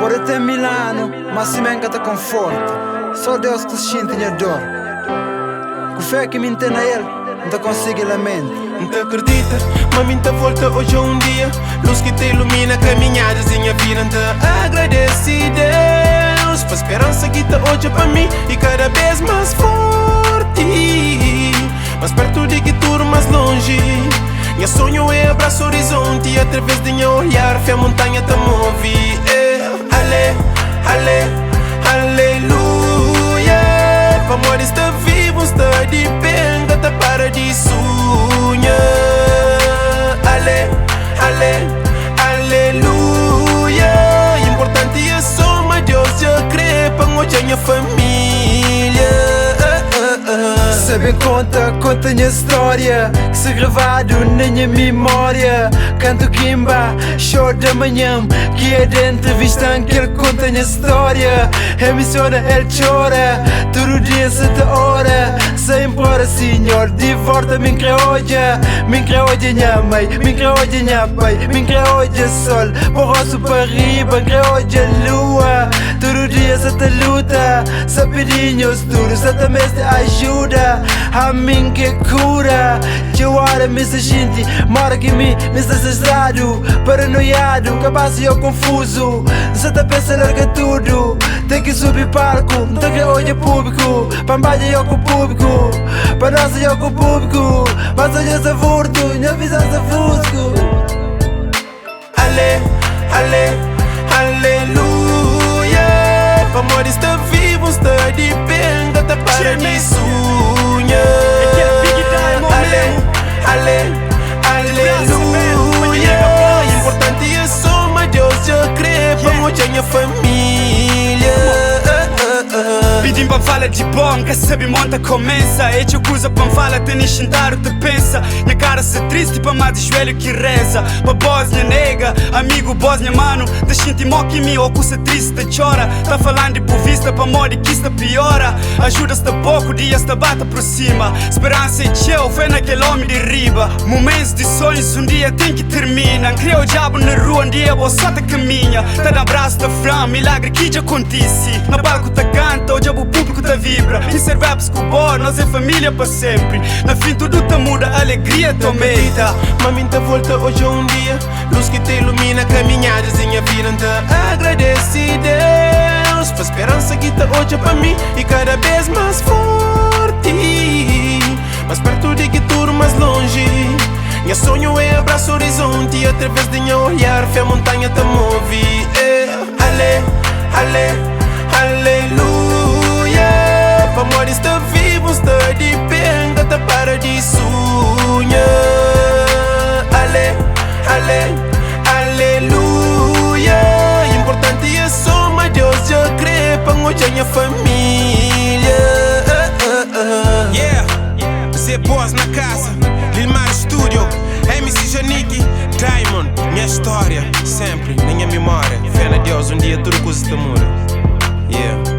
Pode até Milano, mas se menga te conforta. Só Deus que sente minha dor. Com fé que me entenda ele, não consigo lamento. Não te acredita, mas me volta hoje é um dia. Luz que te ilumina caminhadas em minha vida. Te agradeci Deus, pra esperança que te hoje pra mim e cada vez mais forte. Mais perto de que tudo mais longe. Minha sonho é abraçar o horizonte e através de meu olhar fé a montanha te move. Ale, ale, aleluia. O amor está vivo, está de pé, está para de sonhar. Ale, ale, aleluia. Importante é só mas Deus já crê para hoje a minha família. Sabe conta minha história que se gravado na minha memória. Canto Kimba, choro da manhã que é de entrevista que ele conta minha história. Emissora ele chora, todo dia 7 horas. Sempre ora senhor, de volta me creoja. Me creoja minha mãe, me creoja minha pai. Me creoja sol, porroço para riba, creoja lua. Todo dia 7 luta, sapidinhos tudo, 7 meses de ajuda. A mim que cura, que hora me se gente, mora que me está cessado, paranoiado, capaz eu confuso. Você tá pensando larga tudo, tem que subir palco, tem que olhar público, pambaja eu com o público, para nós eu com o público, mas hoje eu sou furto, minha visão é fusco. Ale, ale, aleluia. O amor está vivo, está de pé, está para de sonhar. Ale, aleluia. Importante é só mas Deus já crê para hoje a minha família. Pedim pra fala de bom, que sabe monta começa. E te acusa pra fala, tem enxintar o te pensa. Minha cara se triste pra mais de joelho que reza. Pra Bósnia nega, amigo Bósnia mano. Te xinti mó que me ocusa triste, te chora. Tá falando de por vista pra modo que esta piora. Ajuda-se pouco, dias te bata por cima. Esperança e tchau, foi naquele homem de riba. Momentos de sonhos um dia tem que terminar. Cria o diabo na rua, um dia você só te caminha. Tá no abraço da fran, milagre que já acontece. Na palco tá canta, o diabo público tá vibra. E ser raps com bor, nós é família para sempre. Na fim tudo tá muda, alegria tá meita. Mami te volta hoje é um dia. Luz que te ilumina caminhadas em minha vida. Te agradeci Deus, pra esperança que tá hoje pra mim e cada vez mais forte. Mais perto de que tudo mais longe. Meu sonho é abraçar o horizonte e através de meu olhar fé a montanha te move. Ale, ale, aleluia. O amor está vivo, está de pé, está para de sonhar. Ale, ale, aleluia. Importante é só mas Deus já crê para hoje a minha família. Yeah, Zé Boss na casa, Lilmar Studio, MC Janique, Diamond. Minha história sempre na minha memória. Fé na Deus, um dia tudo coisa te muda. Yeah.